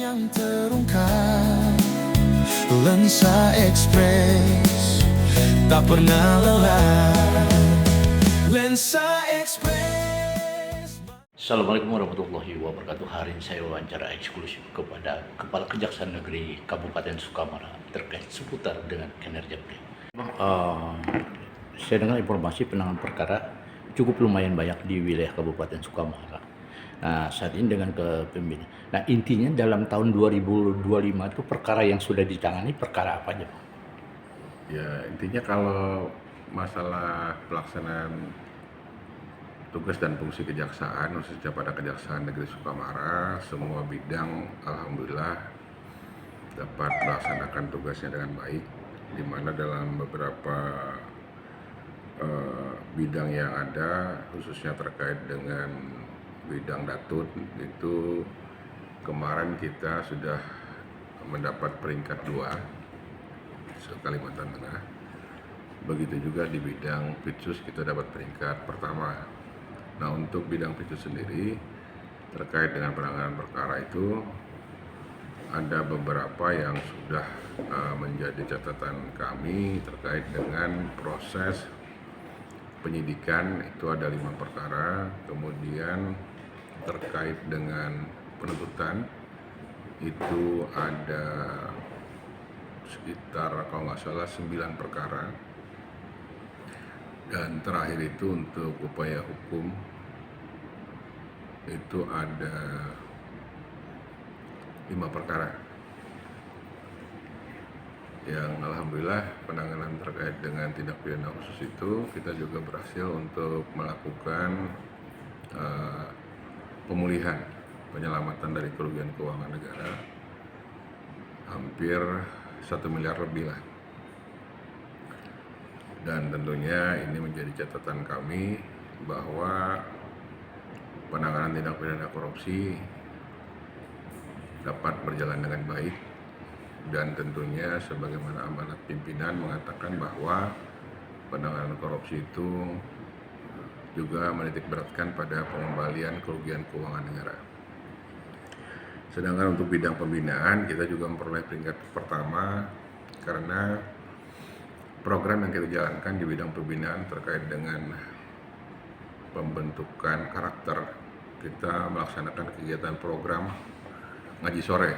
yang terungkap. Lensa Express tak pernah lelah. Lensa Express. Assalamualaikum warahmatullahi wabarakatuh. Hari ini saya wawancara eksklusif kepada Kepala Kejaksaan Negeri Kabupaten Sukamara terkait seputar dengan kinerja beliau. Saya dengar informasi penanganan perkara cukup lumayan banyak di wilayah Kabupaten Sukamara. Nah, saat ini dengan kepemimpinan. Nah, intinya dalam tahun 2025 itu perkara yang sudah ditangani perkara apa aja, Pak? Ya, intinya kalau masalah pelaksanaan tugas dan fungsi kejaksaan, khususnya pada Kejaksaan Negeri Sukamara, semua bidang alhamdulillah dapat melaksanakan tugasnya dengan baik, di mana dalam beberapa bidang yang ada, khususnya terkait dengan bidang datun, itu kemarin kita sudah mendapat peringkat 2 se-Kalimantan Tengah. Begitu juga di bidang Pitsus kita dapat peringkat pertama. Nah, untuk bidang Pitsus sendiri terkait dengan penanganan perkara itu ada beberapa yang sudah menjadi catatan kami terkait dengan proses penyidikan. Itu ada 5 perkara, kemudian terkait dengan penuntutan itu ada sekitar kalau nggak salah 9 perkara, dan terakhir itu untuk upaya hukum itu ada 5 perkara yang alhamdulillah penanganan terkait dengan tindak pidana khusus itu kita juga berhasil untuk melakukan pemulihan penyelamatan dari kerugian keuangan negara hampir 1 miliar lebih lah. Dan tentunya ini menjadi catatan kami bahwa penanganan tindak pidana korupsi dapat berjalan dengan baik, dan tentunya sebagaimana amanat pimpinan mengatakan bahwa penanganan korupsi itu juga menitik beratkan pada pengembalian kerugian keuangan negara. Sedangkan untuk bidang pembinaan kita juga memperoleh peringkat pertama karena program yang kita jalankan di bidang pembinaan terkait dengan pembentukan karakter. Kita melaksanakan kegiatan program ngaji sore,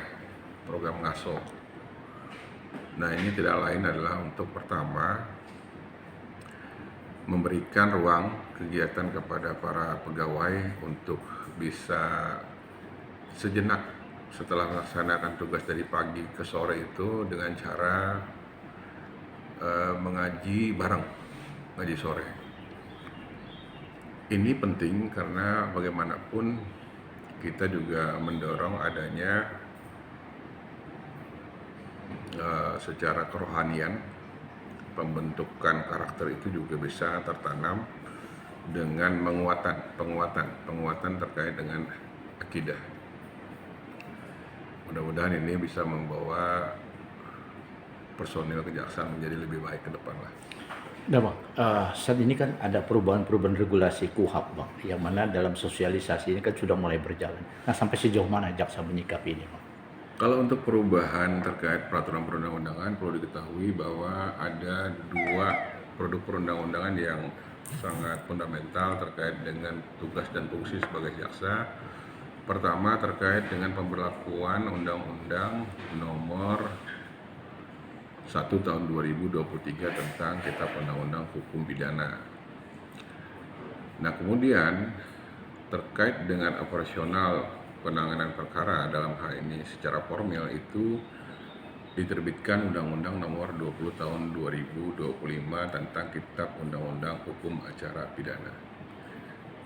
program ngaso. Nah, ini tidak lain adalah untuk pertama memberikan ruang kegiatan kepada para pegawai untuk bisa sejenak setelah melaksanakan tugas dari pagi ke sore itu dengan cara mengaji bareng, ngaji sore. Ini penting karena bagaimanapun kita juga mendorong adanya secara kerohanian, pembentukan karakter itu juga bisa tertanam dengan penguatan terkait dengan akidah. Mudah-mudahan ini bisa membawa personil kejaksaan menjadi lebih baik ke depan lah. Nah, Bang, saat ini kan ada perubahan regulasi KUHP, Bang, yang mana dalam sosialisasi ini kan sudah mulai berjalan. Nah, sampai sejauh mana jaksa menyikapi ini, Bang? Kalau untuk perubahan terkait peraturan perundang-undangan, perlu diketahui bahwa ada 2 produk perundang-undangan yang sangat fundamental terkait dengan tugas dan fungsi sebagai jaksa. Pertama terkait dengan pemberlakuan Undang-Undang Nomor 1 Tahun 2023 tentang Kitab Undang-Undang Hukum Pidana. Nah, kemudian terkait dengan operasional penanganan perkara dalam hal ini secara formil itu diterbitkan Undang-Undang Nomor 20 Tahun 2025 tentang Kitab Undang-Undang Hukum Acara Pidana.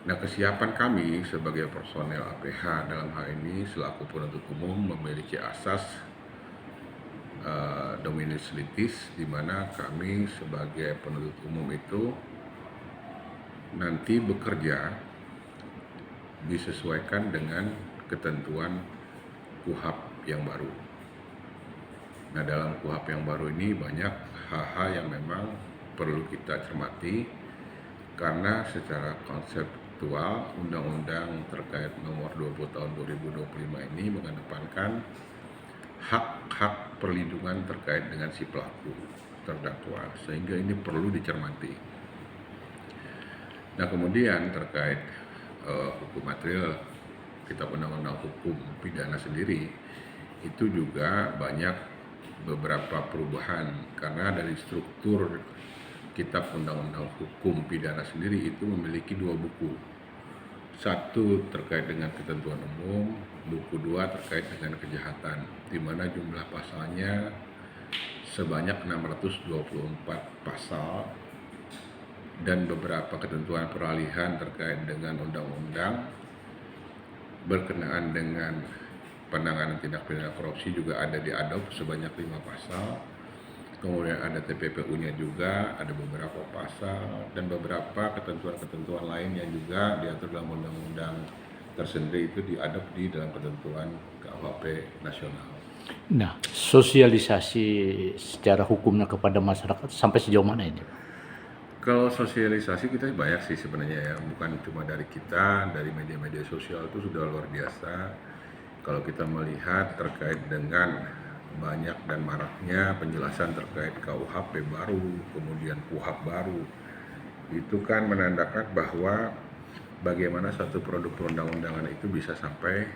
Nah, kesiapan kami sebagai personel APH dalam hal ini selaku penuntut umum memiliki asas dominus litis, di mana kami sebagai penuntut umum itu nanti bekerja disesuaikan dengan ketentuan KUHP yang baru. Nah, dalam KUHP yang baru ini banyak hal-hal yang memang perlu kita cermati karena secara konseptual Undang-Undang terkait nomor 20 tahun 2025 ini mengedepankan hak-hak perlindungan terkait dengan si pelaku terdakwa, sehingga ini perlu dicermati. Nah, kemudian terkait hukum material Kitab Undang-Undang Hukum Pidana sendiri, itu juga banyak beberapa perubahan karena dari struktur Kitab Undang-Undang Hukum Pidana sendiri itu memiliki 2 buku. Satu terkait dengan ketentuan umum, buku 2 terkait dengan kejahatan, di mana jumlah pasalnya sebanyak 624 pasal dan beberapa ketentuan peralihan terkait dengan undang-undang berkenaan dengan penanganan tindak pidana korupsi juga ada diadop sebanyak 5 pasal. Kemudian ada TPPU-nya juga, ada beberapa pasal, dan beberapa ketentuan-ketentuan lain yang juga diatur dalam undang-undang tersendiri itu diadop di dalam ketentuan KUHP nasional. Nah, sosialisasi secara hukumnya kepada masyarakat sampai sejauh mana ini? Kalau sosialisasi kita banyak sih sebenarnya ya, bukan cuma dari kita, dari media-media sosial itu sudah luar biasa. Kalau kita melihat terkait dengan banyak dan maraknya penjelasan terkait KUHP baru, kemudian KUHP baru, itu kan menandakan bahwa bagaimana satu produk perundang-undangan itu bisa sampai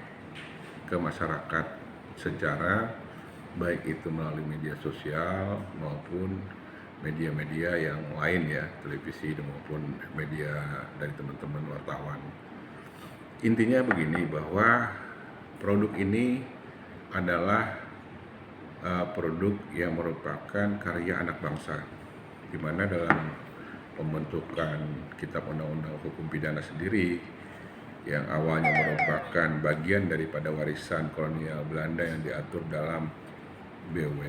ke masyarakat secara baik itu melalui media sosial maupun media-media yang lain ya, televisi maupun media dari teman-teman wartawan. Intinya begini, bahwa produk ini adalah produk yang merupakan karya anak bangsa, di mana dalam pembentukan Kitab Undang-Undang Hukum Pidana sendiri yang awalnya merupakan bagian daripada warisan kolonial Belanda yang diatur dalam BW,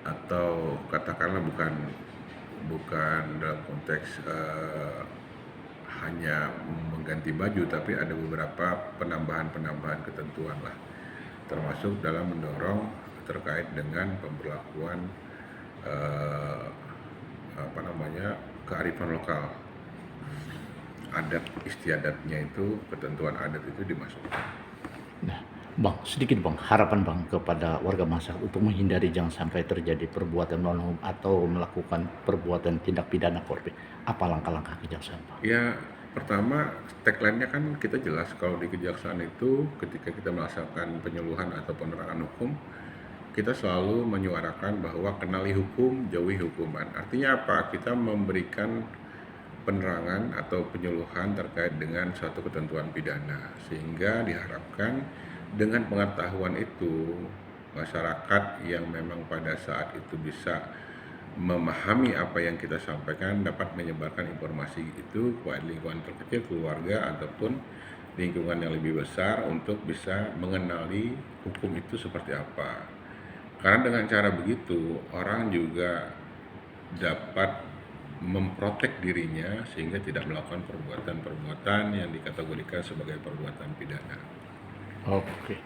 atau katakanlah bukan dalam konteks hanya mengganti baju, tapi ada beberapa penambahan ketentuan lah, termasuk dalam mendorong terkait dengan pemberlakuan kearifan lokal, adat istiadatnya itu, ketentuan adat itu dimasukkan. Nah, Bang, sedikit Bang, harapan Bang kepada warga masyarakat untuk menghindari jangan sampai terjadi perbuatan non-hukum atau melakukan perbuatan tindak pidana korupsi. Apa langkah-langkah kejaksaan, Bang? Ya, pertama tagline-nya kan kita jelas, kalau di kejaksaan itu ketika kita melaksanakan penyuluhan atau penerangan hukum, kita selalu menyuarakan bahwa kenali hukum, jauhi hukuman. Artinya apa? Kita memberikan penerangan atau penyuluhan terkait dengan suatu ketentuan pidana, sehingga diharapkan dengan pengetahuan itu masyarakat yang memang pada saat itu bisa memahami apa yang kita sampaikan dapat menyebarkan informasi itu kepada lingkungan terkecil, keluarga ataupun lingkungan yang lebih besar untuk bisa mengenali hukum itu seperti apa. Karena dengan cara begitu orang juga dapat memprotek dirinya sehingga tidak melakukan perbuatan-perbuatan yang dikategorikan sebagai perbuatan pidana. Oke,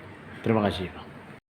terima kasih Bang.